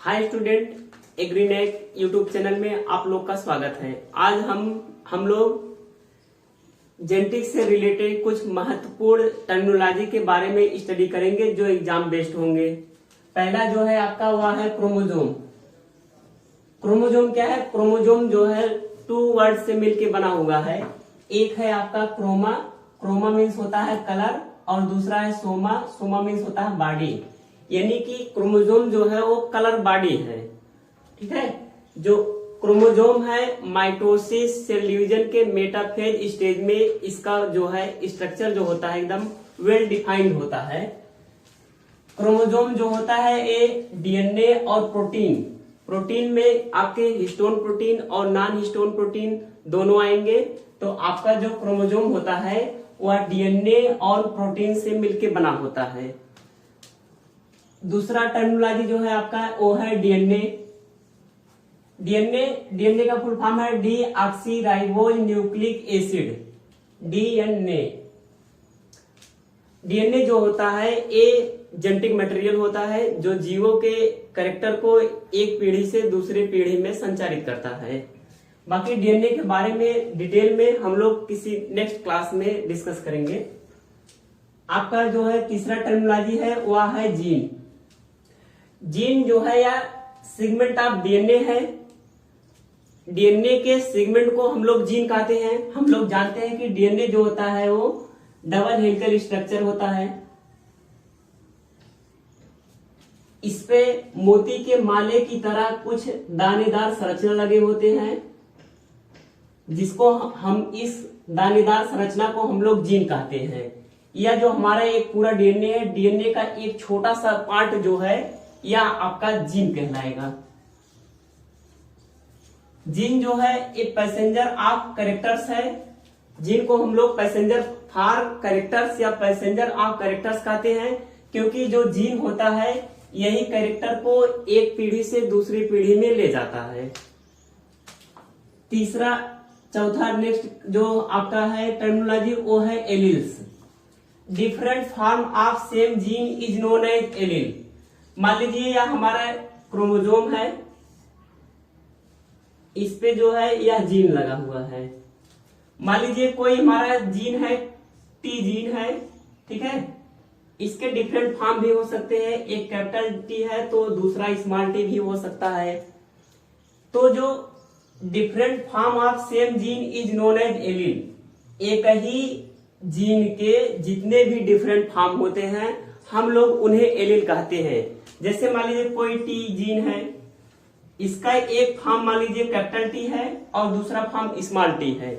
Hi student, एग्रीनेक YouTube channel में आप लोग का स्वागत है। आज हम लोग जेनेटिक्स से रिलेटेड कुछ महत्वपूर्ण टर्मिनोलॉजी के बारे में स्टडी करेंगे जो एग्जाम बेस्ड होंगे। पहला जो है आपका वह है क्रोमोजोम। क्रोमोजोम क्या है? क्रोमोजोम जो है 2 वर्ड से मिलके बना हुआ है। एक है आपका क्रोमा, क्रोमा मीन्स होता है कलर, और दूसरा है सोमा, सोमा मीन्स होता है बॉडी। यानी कि क्रोमोजोम जो है वो कलर बॉडी है। ठीक है, जो क्रोमोजोम है माइटोसिस सेल डिवीजन के मेटाफेज स्टेज में इसका जो है स्ट्रक्चर जो होता है एकदम वेल डिफाइंड होता है। क्रोमोजोम जो होता है ये डीएनए और प्रोटीन, प्रोटीन में आपके हिस्टोन प्रोटीन और नॉन हिस्टोन प्रोटीन दोनों आएंगे। तो आपका जो क्रोमोजोम होता है वह डीएनए और प्रोटीन से मिलके बना होता है। दूसरा टर्मिनोलॉजी जो है आपका वो है डीएनए। डीएनए का फुल फॉर्म है deoxyribose nucleic acid, DNA. DNA जो होता है ये जेनेटिक मटेरियल होता है जो जीवों के कैरेक्टर को एक पीढ़ी से दूसरी पीढ़ी में संचारित करता है। बाकी डीएनए के बारे में डिटेल में हम लोग किसी नेक्स्ट क्लास में डिस्कस करेंगे। आपका जो है तीसरा टर्मिनोलॉजी है वह है जीन। जीन जो है या सेगमेंट ऑफ डीएनए है। डीएनए के सेगमेंट को हम लोग जीन कहते हैं। हम लोग जानते हैं कि डीएनए जो होता है वो डबल हेलिकल स्ट्रक्चर होता है। इस पे मोती के माले की तरह कुछ दानेदार संरचना लगे होते हैं, जिसको हम इस दानेदार संरचना को हम लोग जीन कहते हैं। यह जो हमारा एक पूरा डीएनए है, डीएनए का एक छोटा सा पार्ट जो है या आपका जीन कहलाएगा। जीन जो है एक पैसेंजर ऑफ कैरेक्टर्स है। जीन को हम लोग पैसेंजर फॉर कैरेक्टर्स या पैसेंजर ऑफ कैरेक्टर्स कहते हैं, क्योंकि जो जीन होता है यही कैरेक्टर को एक पीढ़ी से दूसरी पीढ़ी में ले जाता है। चौथा नेक्स्ट जो आपका है टर्मिनोलॉजी वो है alleles. Different form of same gene is known as allele. मान लीजिए यह हमारा क्रोमोजोम है, इस पे जो है यह जीन लगा हुआ है। मान लीजिए कोई हमारा जीन है, टी जीन है, ठीक है। इसके डिफरेंट फॉर्म भी हो सकते हैं। एक कैपिटल टी है तो दूसरा स्मॉल टी भी हो सकता है। तो जो different form of same gene is known as allele. एक ही जीन के जितने भी डिफरेंट फॉर्म होते हैं हम लोग उन्हें एलील कहते हैं। जैसे मान लीजिए कोई टी जीन है, इसका एक फॉर्म मान लीजिए कैपिटल टी है और दूसरा फॉर्म स्मॉल टी है,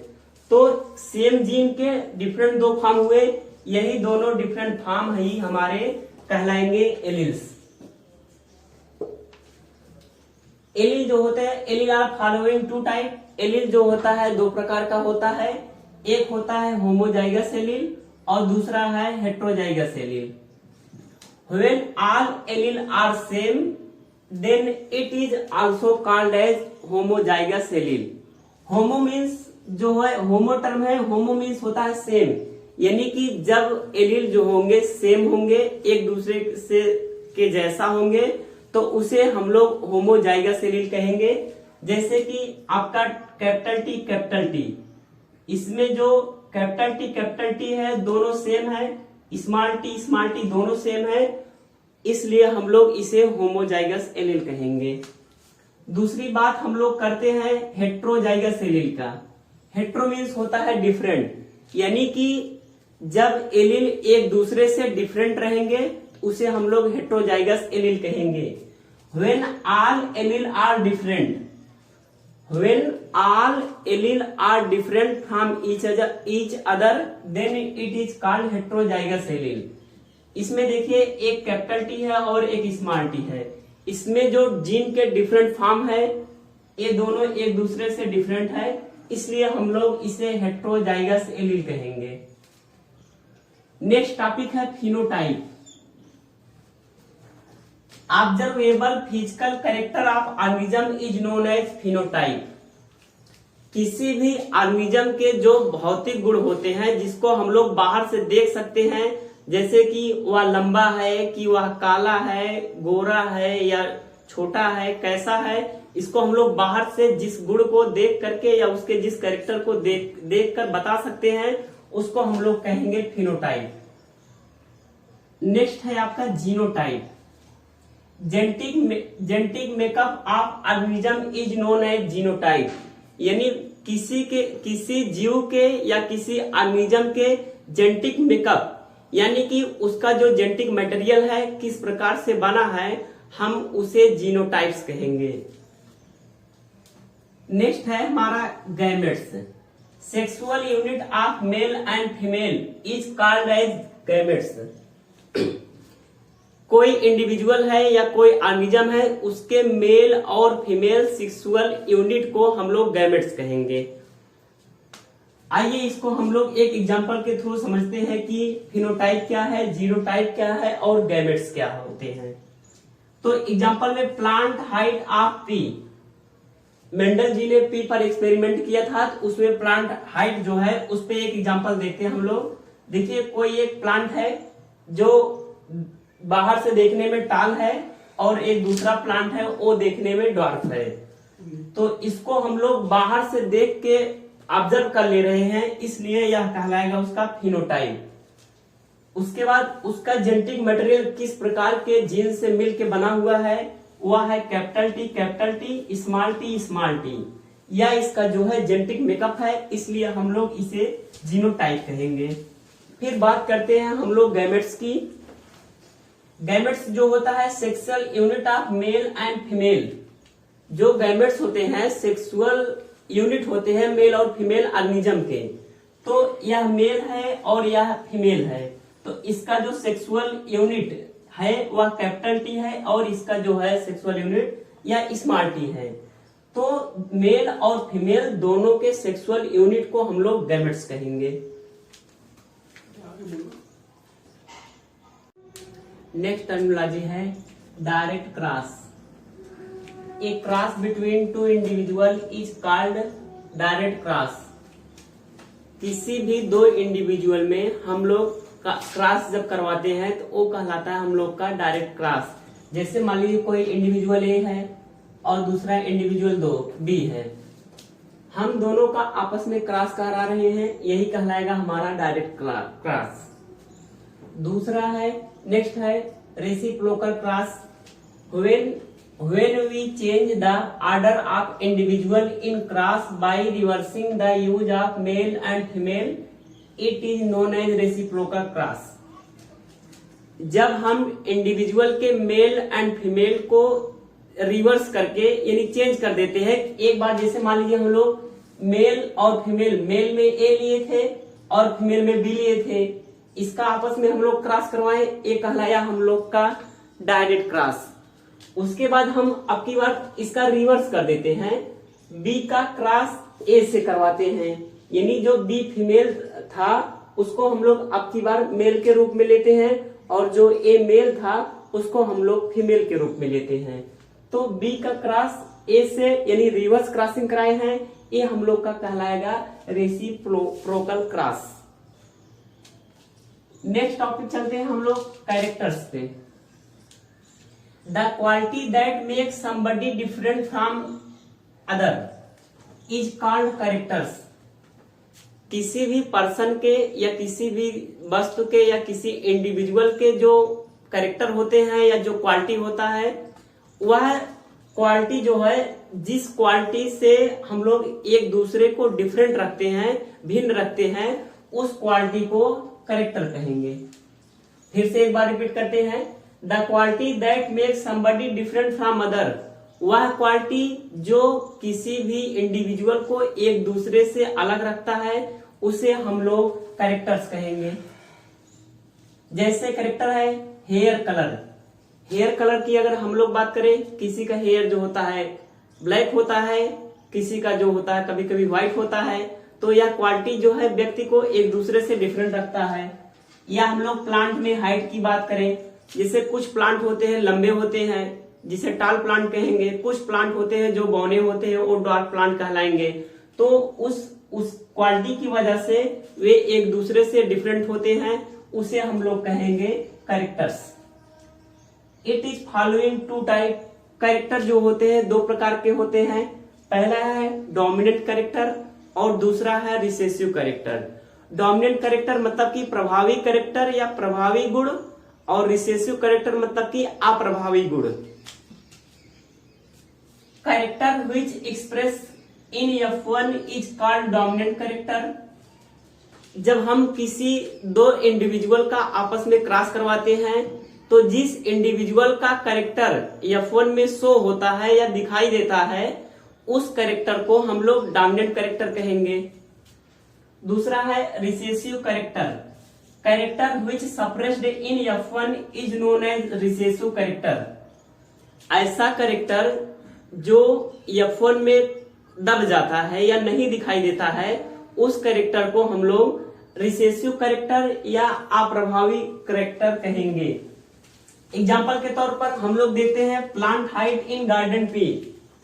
तो सेम जीन के डिफरेंट 2 फॉर्म हुए, यही दोनों डिफरेंट फॉर्म ही हमारे कहलाएंगे एलील्स। एलील जो होते हैं, एलील आर फॉलोइंग 2 टाइप। एलील जो होता है 2 प्रकार का होता है। एक होता है होमोजाइगस एलील और दूसरा है heterozygous allele. When all allele are same, then it is also called as homozygous allele. Homo means जो है, होमो टर्म है, होमो मीन्स होता है सेम, यानी कि जब एलील जो होंगे सेम होंगे, एक दूसरे से के जैसा होंगे, तो उसे हम लोग होमोजाइगस एलील कहेंगे। जैसे कि आपका कैपिटल टी, इसमें जो कैपिटल टी है दोनों सेम है, स्मॉल टी दोनों सेम है, इसलिए हम लोग इसे होमोजाइगस एलील कहेंगे। दूसरी बात हम लोग करते हैं हेट्रोजाइगस एलील का। हेट्रो मीन्स होता है डिफरेंट, यानी कि जब एलील एक दूसरे से डिफरेंट रहेंगे उसे हम लोग हेट्रोजाइगस एलील कहेंगे। When all allele are different, When all allele are different from each other, then it is called heterozygous allele. इसमें देखिए एक कैपिटल टी है और एक स्मॉल टी है। इसमें जो जीन के डिफरेंट फॉर्म है ये दोनों एक दूसरे से डिफरेंट है, इसलिए हम लोग इसे हेट्रोजाइगस एलील कहेंगे। नेक्स्ट टॉपिक है phenotype. Observable physical character of organism is known as phenotype. किसी भी ऑर्गेनिज्म के जो भौतिक गुण होते हैं जिसको हम लोग बाहर से देख सकते हैं, जैसे कि वह लंबा है, कि वह काला है, गोरा है या छोटा है, कैसा है, इसको हम लोग बाहर से जिस गुण को देख करके या उसके जिस कैरेक्टर को देख कर बता सकते हैं, उसको हम लोग कहेंगे फिनोटाइप। नेक्स्ट है आपका genotype. Genetic makeup of organism is known as genotype, यानी किसी जीव के या किसी ऑर्गेनिज्म के जेनेटिक मेकअप, यानी कि उसका जो जेनेटिक मटेरियल है किस प्रकार से बना है, हम उसे जीनोटाइप्स कहेंगे। नेक्स्ट है हमारा gametes. Sexual unit of male and female is called as gametes. कोई इंडिविजुअल है या कोई ऑर्गेनिज्म है, उसके मेल और फीमेल सेक्सुअल यूनिट को हम लोग गैमेट्स कहेंगे। आइए इसको हम लोग एक एग्जांपल के थ्रू समझते हैं कि फिनोटाइप क्या है, जीनोटाइप क्या है और गैमेट्स क्या होते हैं। तो एग्जांपल में plant height of P, Mendel ji ने पी पर एक्सपेरिमेंट किया था, तो उसमें प्लांट हाइट जो है उस पे एक एग्जांपल देखते हैं हम लोग। देखिए कोई एक प्लांट है जो बाहर से देखने में टाल है और एक दूसरा प्लांट है वो देखने में ड्वार्फ है। तो इसको हम लोग बाहर से देख के ऑब्जर्व कर ले रहे हैं, इसलिए यह कहलाएगा उसका फिनोटाइप। उसके बाद उसका जेनेटिक मटेरियल किस प्रकार के जीन से मिलके बना हुआ है, वह है कैपिटल टी, स्मॉल टी। यह इसका जो है जेनेटिक मेकअप है, इसलिए हम लोग इसे जीनोटाइप कहेंगे। फिर बात करते हैं हम लोग गैमेट्स की। गैमेट्स जो होता है sexual unit of male and female. जो गैमेट्स होते हैं सेक्सुअल यूनिट होते हैं मेल और फीमेल ऑर्गेनिज्म के। तो यह मेल है और यह फीमेल है, तो इसका जो सेक्सुअल यूनिट है वह कैपिटल टी है और इसका जो है सेक्सुअल यूनिट या स्मॉल टी है। तो मेल और फीमेल दोनों के सेक्सुअल यूनिट को हम लोग गैमेट्स कहेंगे। नेक्स्ट टर्मिनोलॉजी है direct cross. A cross between two individual is called direct cross. किसी भी दो इंडिविजुअल में हम लोग क्रॉस जब करवाते हैं तो वो कहलाता है हम लोग का डायरेक्ट क्रॉस। जैसे मान लीजिए कोई इंडिविजुअल ए है और दूसरा इंडिविजुअल बी है, हम दोनों का आपस में क्रॉस करा रहे हैं, यही कहलाएगा हमारा डायरेक्ट क्रॉस। दूसरा है नेक्स्ट है reciprocal cross. When we change the order of individual in cross by reversing the use of male and female, it is known as reciprocal cross. जब हम इंडिविजुअल के मेल एंड फीमेल को reverse करके यानी change कर देते हैं, एक बार जैसे मान लीजिए हम लोग मेल और फीमेल, मेल में ए लिए थे और फीमेल में बी लिए थे, इसका आपस में हम लोग क्रॉस करवाए, ये कहलाया हम लोग का डायरेक्ट क्रॉस। उसके बाद हम अब की बार इसका रिवर्स कर देते हैं, बी का क्रॉस ए से करवाते हैं, यानी जो बी फीमेल था उसको हम लोग अब की बार मेल के रूप में लेते हैं और जो ए मेल था उसको हम लोग फीमेल के रूप में लेते हैं। तो बी का क्रॉस ए से यानी रिवर्स क्रॉसिंग कराए हैं, ये हम लोग का कहलाएगा रेसिप्रोकल क्रॉस। नेक्स्ट टॉपिक चलते हैं हम लोग कैरेक्टर्स पे। The quality that makes somebody different from other is called characters. किसी भी पर्सन के या किसी भी वस्तु के या किसी इंडिविजुअल के जो कैरेक्टर होते हैं या जो क्वालिटी होता है, वह क्वालिटी जो है जिस क्वालिटी से हम लोग एक दूसरे को डिफरेंट रखते हैं, भिन्न रखते हैं, उस क्वालिटी को कैरेक्टर कहेंगे। फिर से एक बार रिपीट करते हैं, the quality that makes somebody different from other. वह क्वालिटी जो किसी भी इंडिविजुअल को एक दूसरे से अलग रखता है, उसे हम लोग कैरेक्टर्स कहेंगे। जैसे कैरेक्टर है हेयर कलर। हेयर कलर की अगर हम लोग बात करें, किसी का हेयर जो होता है ब्लैक होता है, किसी का जो होता है कभी कभी व्हाइट होता है, तो यह क्वालिटी जो है व्यक्ति को एक दूसरे से डिफरेंट रखता है। या हम लोग प्लांट में हाइट की बात करें, जैसे कुछ प्लांट होते हैं लंबे होते हैं जिसे टाल प्लांट कहेंगे, कुछ प्लांट होते हैं जो बौने होते हैं वो डॉर्क प्लांट कहलाएंगे। तो उस क्वालिटी की वजह से वे एक दूसरे से डिफरेंट होते हैं, उसे हम लोग कहेंगे characters. It is following two type character जो होते हैं दो प्रकार के होते हैं। पहला है डोमिनेंट कैरेक्टर और दूसरा है रिसेसिव कैरेक्टर। डोमिनेंट कैरेक्टर मतलब कि प्रभावी कैरेक्टर या प्रभावी गुण, और रिसेसिव कैरेक्टर मतलब कि अप्रभावी गुण। Character which express in F1 is called dominant character. जब हम किसी दो इंडिविजुअल का आपस में क्रॉस करवाते हैं तो जिस इंडिविजुअल का कैरेक्टर F1 में शो होता है या दिखाई देता है उस कैरेक्टर को हम लोग डोमिनेंट कैरेक्टर कहेंगे। दूसरा है recessive character. Character which suppressed in F1 is known as recessive character. ऐसा कैरेक्टर जो F1 में दब जाता है या नहीं दिखाई देता है उस कैरेक्टर को हम लोग रिसेसिव कैरेक्टर या अप्रभावी कैरेक्टर कहेंगे। एग्जाम्पल के तौर पर हम लोग देखते हैं plant height in garden pea.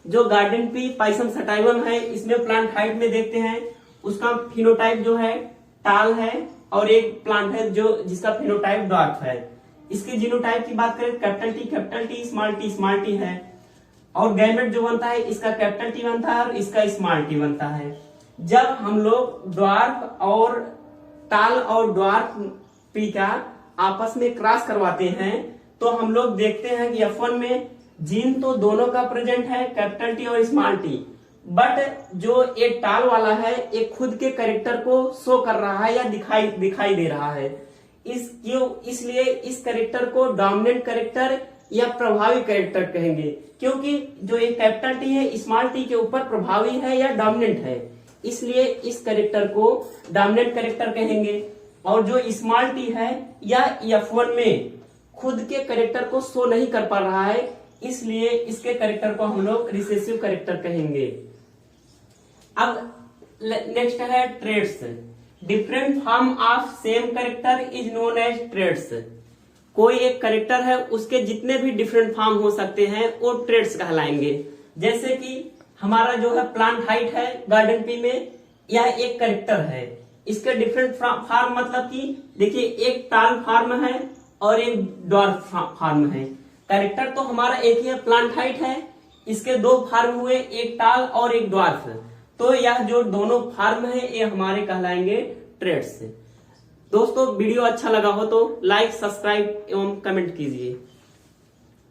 जो गार्डन पी पाइसम सटाइवम है, इसमें प्लांट हाइट में देखते हैं उसका फिनोटाइप जो है टाल है, और एक प्लांट है जो जिसका फिनोटाइप ड्वार्फ है। इसके जीनोटाइप की बात करें कैपिटल टी स्मॉल टी है, और गैमेट जो बनता है इसका कैपिटल टी बनता है और इसका स्मॉल टी बनता है। जब हम लोग ड्वार्फ और टाल और ड्वार्फ पी का आपस में क्रॉस करवाते हैं तो हम लोग देखते हैं कि F1 में जीन तो दोनों का प्रेजेंट है, कैपिटल टी और स्मॉल टी, बट जो एक टाल वाला है एक खुद के कैरेक्टर को शो कर रहा है या दिखाई दे रहा है। इसलिए इस कैरेक्टर को डोमिनेंट कैरेक्टर या प्रभावी कैरेक्टर कहेंगे, क्योंकि जो एक कैपिटल टी है स्मॉल टी के ऊपर प्रभावी है या डोमिनेंट है, इसलिए इस कैरेक्टर को डोमिनेंट कैरेक्टर कहेंगे। और जो स्मॉल टी है या F1 में खुद के कैरेक्टर को शो नहीं कर पा रहा है, इसलिए इसके कैरेक्टर को हम लोग रिसेसिव कैरेक्टर कहेंगे। अब नेक्स्ट है traits. Different form of same character is known as traits. कोई एक कैरेक्टर है उसके जितने भी डिफरेंट फॉर्म हो सकते हैं वो ट्रेड्स कहलाएंगे। जैसे कि हमारा जो है प्लांट हाइट है गार्डन पी में, यह एक कैरेक्टर है। इसके डिफरेंट फॉर्म मतलब कि देखिए एक टाल फॉर्म है और एक ड्वार्फ फॉर्म है। कैरेक्टर तो हमारा एक ही है, प्लांट हाइट है, इसके दो फॉर्म हुए, एक टाल और एक ड्वार्फ। तो यह जो दोनों फॉर्म है ये हमारे कहलाएंगे ट्रेड्स। दोस्तों वीडियो अच्छा लगा हो तो लाइक, सब्सक्राइब एवं कमेंट कीजिए।